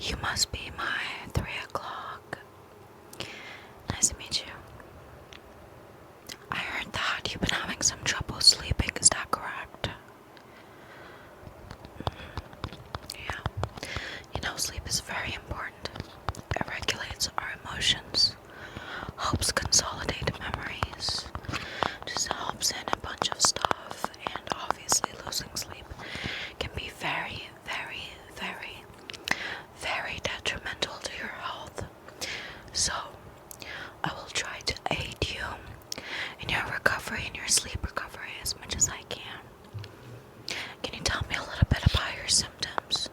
You must be my 3 o'clock. Nice to meet you. I heard that you've been having some trouble sleeping, is that correct? Yeah. You know, sleep is very important. It regulates our emotions, helps consolidate memories, just helps in a bunch of stuff, and obviously losing sleep can be very, very, very, very detrimental to your health. So, I will try to aid you in your recovery, in your sleep recovery as much as I can. Can you tell me a little bit about your symptoms?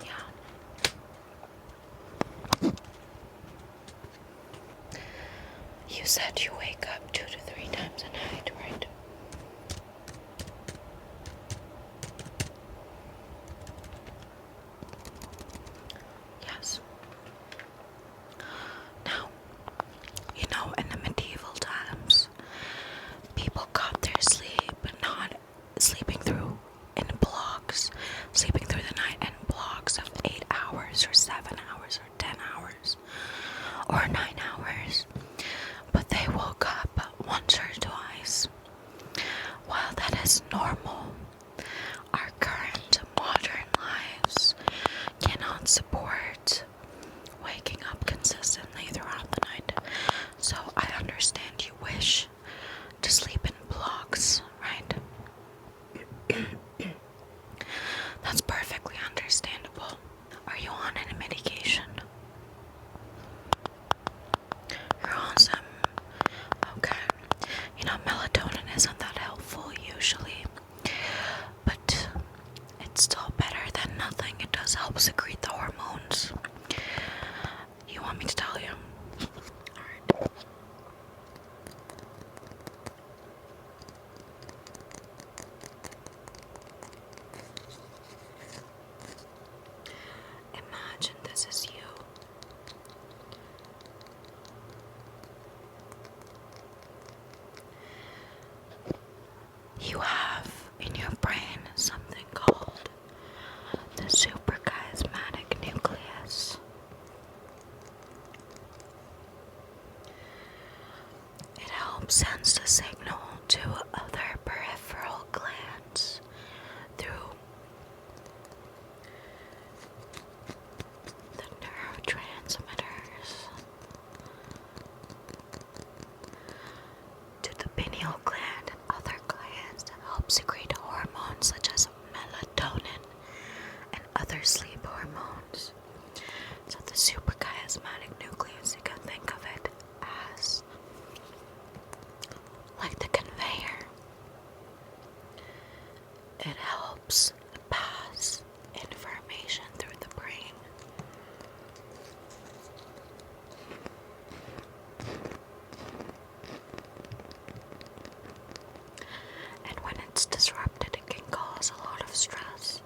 Yeah. You said you wake up 2 to 3 times a night, right? Yes. Now, you know, in the medieval times, people got their sleep not sleeping through in blocks, sleeping through the night in blocks of 8 hours or 7 hours or 10 hours or 9 hours. But they woke up once or twice. While that is normal, our current modern lives cannot support waking up consistently throughout the night. So I understand you wish to sleep in blocks, right? That's perfectly understandable. Are you on any medication? You're on some. Okay. You know, melatonin isn't that helpful usually, but it's still better than nothing. It does help secrete the hormones. You want me to tell you? Alright. Imagine this is you. You have in your brain something called the suprachiasmatic nucleus. It helps send the signal to other peripheral glands through the neurotransmitters to the pineal gland and other glands that help secrete hormones such as melatonin and other sleep hormones. So the suprachiasmatic nucleus, you can think of it as like the conveyor. It helps pass information through the brain. And when it's disrupted, it can cause a lot of stress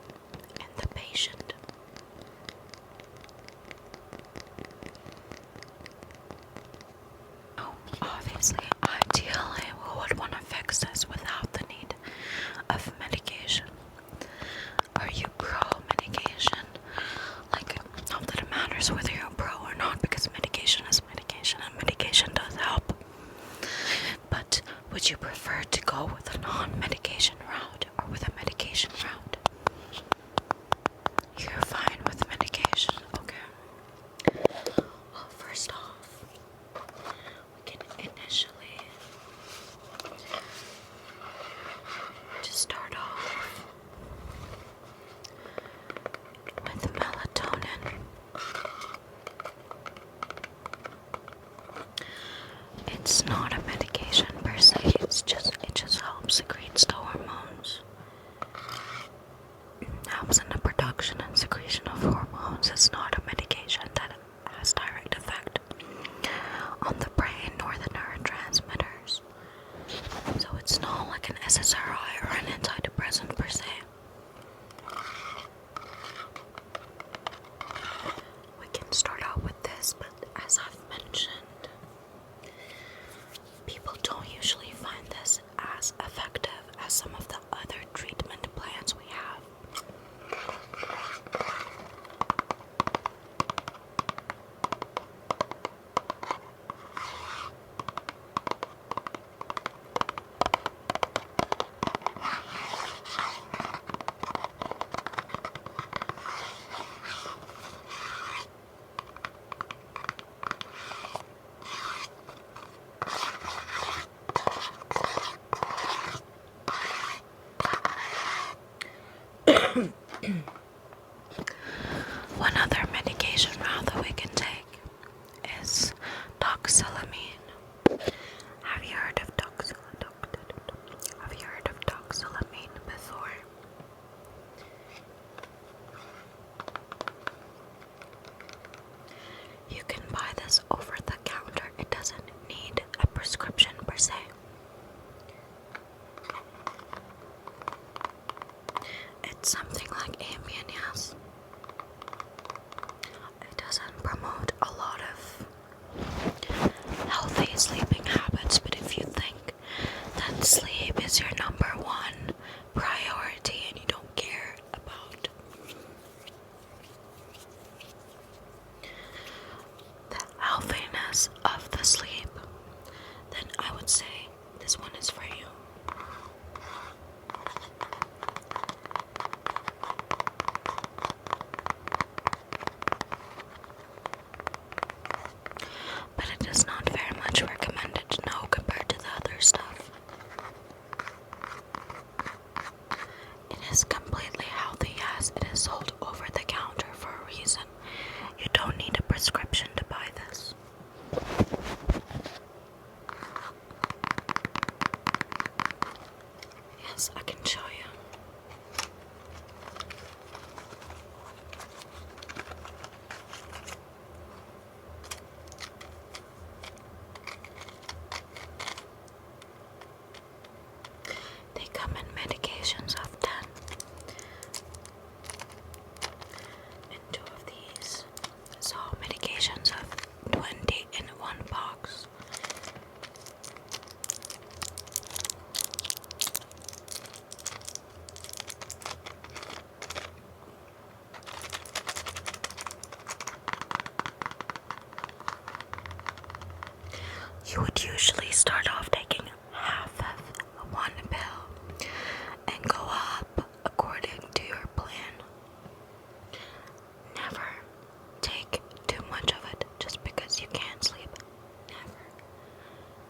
in the patient. Oh, obviously, ideally, we would want to fix this without the need of medication. Are you pro-medication? Like, not that it matters whether you're pro or not, because medication is medication, and medication does help. But would you prefer to go with a non-medication route or with a medication route? You're fine with medication, okay. Well, first off, we can initially just start off with melatonin. It's not a medication per se, it just helps secrete the hormones. It helps in the production and secretion of hormones. It's not a medication that has direct effect on the brain or the neurotransmitters. So it's not like an SSRI or an antidepressant per se. We can start out with this, but as I've mentioned, people don't usually find this as effective as some of the something like Ambien, yes. It doesn't promote a lot of healthy sleeping habits, but if you think that sleep is your number one priority and you don't care about the healthiness of the sleep, then I would say this one is for you. But it is not very much recommended, no, compared to the other stuff. It is completely healthy, yes, it is sold over the counter for a reason. You don't need a prescription to buy this. Yes, I can show you. They come in medications of 10 and 2 of these. So medications of 20 in one box. You would usually start off taking half of one pill and go up according to your plan. Never take too much of it just because you can't sleep. Never.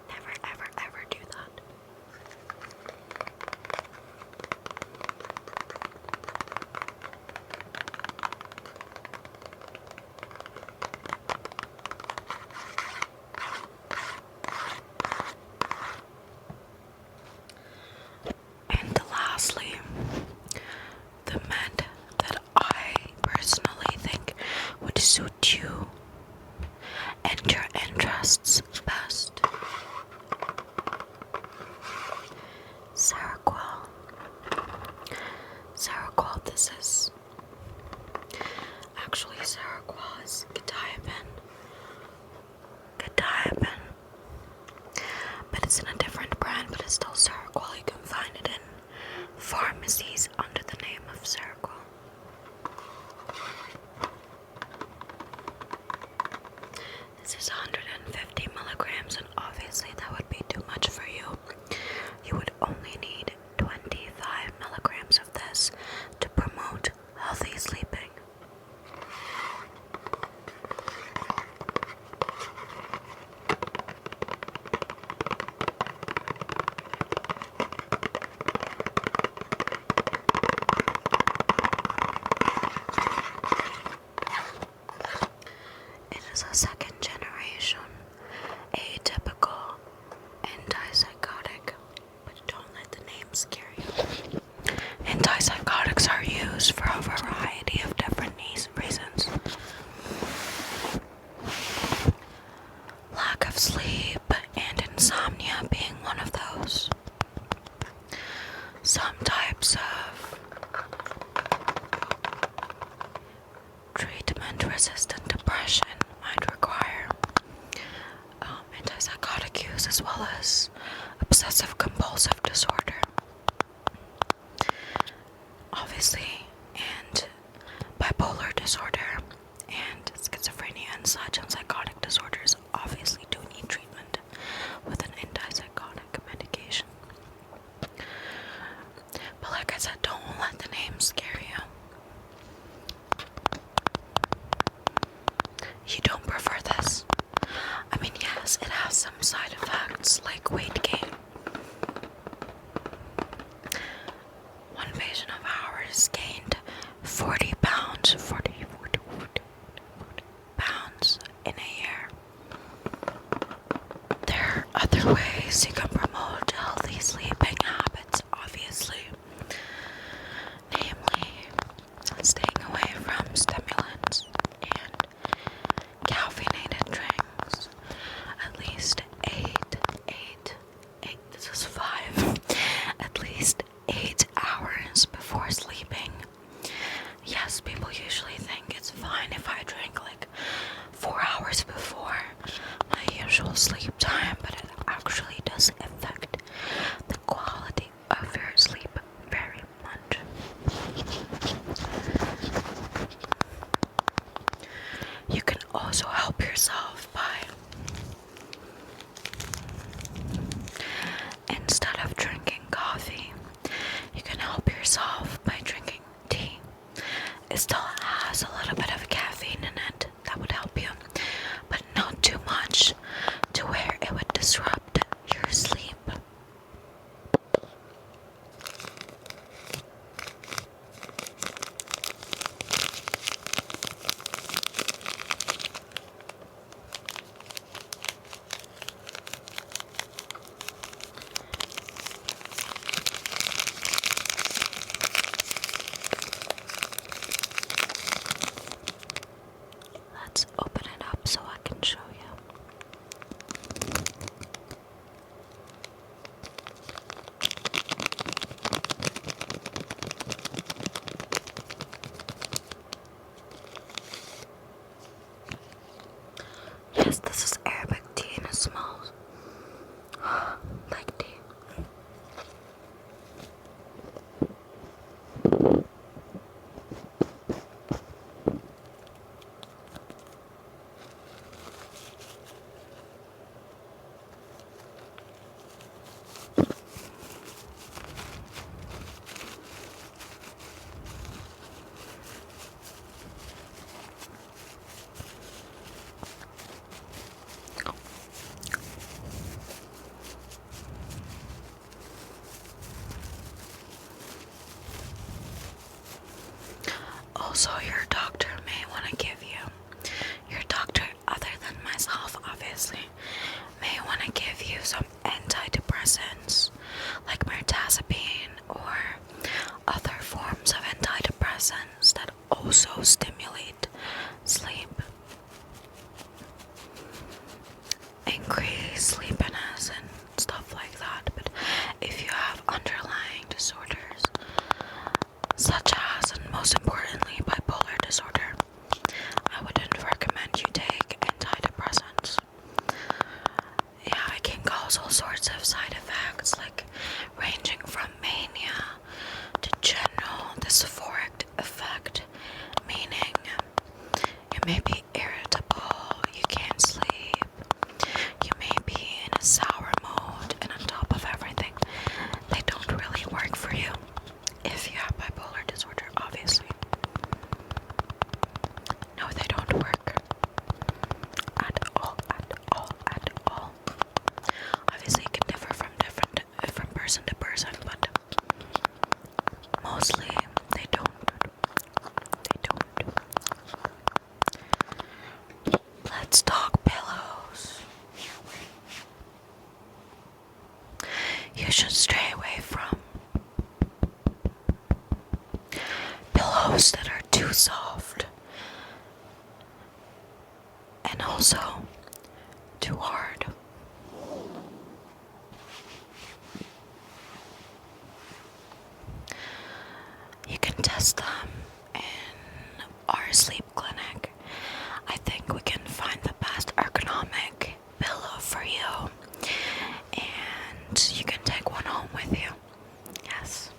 Never, ever, ever do that. And lastly, the med that I personally think would suit you and your interests best. Seroquel. Seroquel, this is actually Seroquel is Godiaban. But it's in a different brand, but it's still Seroquel. You can find it in pharmacies under the name of Seroquel. This is 150 milligrams, and obviously that would be too much for you. You would only need 25 milligrams of this to promote healthy sleeping. It is a second generation atypical antipsychotic, but don't let the name scare you. Antipsychotics are used for a variety of different reasons. Lack of sleep and insomnia being one of those. Some types of treatment-resistant depression might require antipsychotic use, as well as obsessive-compulsive disorder, obviously, and bipolar disorder, and schizophrenia and such, and psychotic disorders obviously do need treatment with an antipsychotic medication. But like I said, don't let the name scare you. You don't prefer this? I mean, yes, it has some side effects like weight gain. One patient of ours gained 40 pounds in a year. There are other ways you can promote healthy sleeping habits, obviously. Namely, staying away from stimulants and caffeinated drinks. At least this is 5. At least 8 hours before sleeping. drink like 4 hours before my usual sleep time, but it actually does affect the quality of your sleep very much. You can also help yourself by, instead of drinking coffee, you can help yourself by drinking tea. It still has a little bit of caffeine in it that would help you, but not too much to where it would disrupt your sleep. Let's open it up so I can show you. Yes, this is Arabic tea and it smells like tea. Also, your doctor may want to give you, your doctor other than myself obviously, may want to give you some antidepressants like mirtazapine or other forms of antidepressants that also stimulate sleep, increase sleepiness and stuff like that. But if you have underlying disorders such as, and most importantly, bipolar disorder, I wouldn't recommend you take antidepressants. Yeah, it can cause all sorts of side effects, like ranging from mania to general dysphoric effect, meaning you may be irritable, you can't sleep, you may be in a sour mode, and on top of everything, they don't really work for you if you have bipolar disorder, obviously. No, they don't work at all, at all, at all. Obviously, it can differ from person to person, but mostly they don't. They don't. Let's talk pillows. You should stray away from pillows that are too soft and also too hard. You can test them in our sleep clinic. I think we can find the best ergonomic pillow for you, and you can take one home with you. Yes.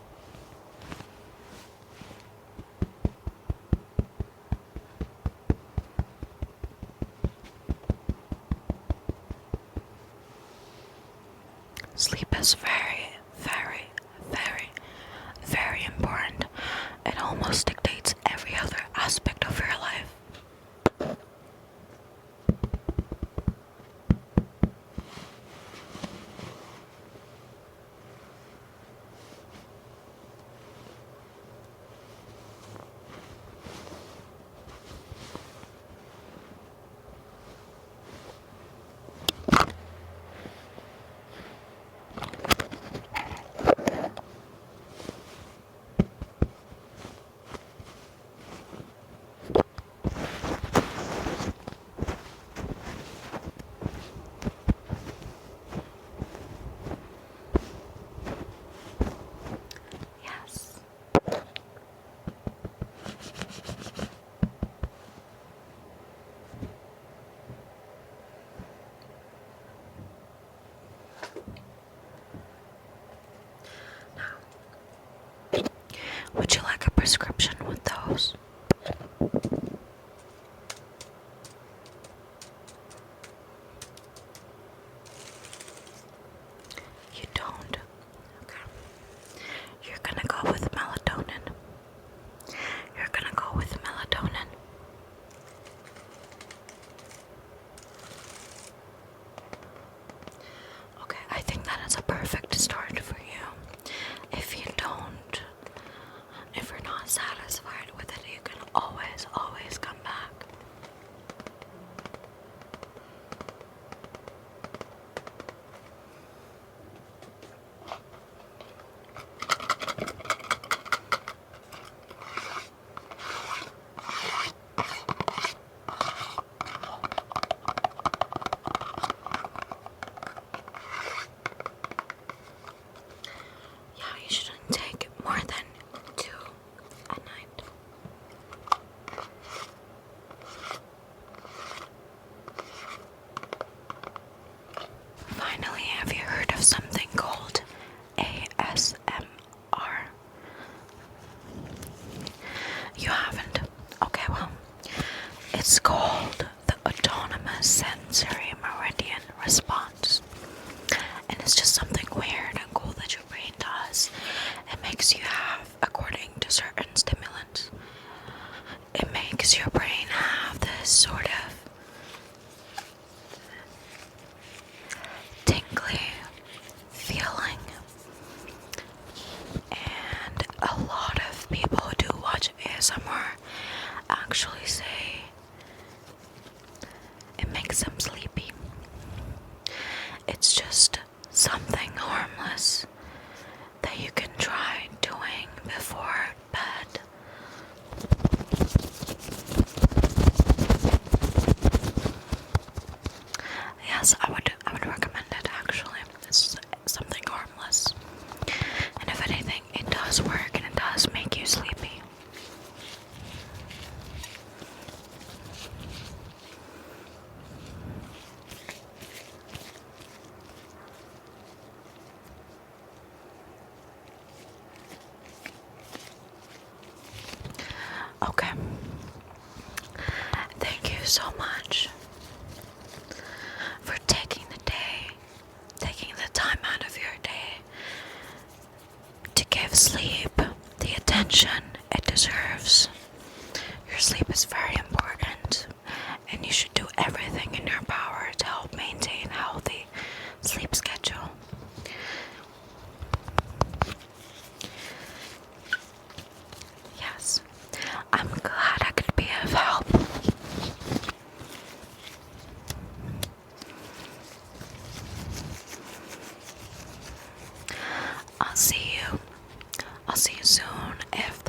Sleep is very, very, very, very important. It almost dictates every other aspect of your life. Would you like a prescription with those? You don't? Okay. You're gonna go with melatonin. You're gonna go with melatonin. Okay, I think that is a perfect start for you. If you don't, if you're not satisfied with it, you can always, always come back. Yeah, you shouldn't take more than 2 a night. Finally, have you heard of something called ASMR? You haven't? Okay, well, it's called the Autonomous Sensory Meridian Response. And it's just something weird and cool that your brain does. It makes you have, according to certain stimulants, it makes your brain have this sort of tingly feeling. And a lot of people who do watch ASMR actually say it makes them sleepy. It's just something harmless that you can try doing before bed. Yes, I would recommend it actually. It's something harmless. And if anything, it does work and it does make you sleepy. Okay. Thank you so much for taking the time out of your day to give sleep the attention it deserves. Your sleep is very important, and you should do everything in your power to help maintain a healthy sleep schedule. Yes, I'm glad I could be of help. I'll see you soon if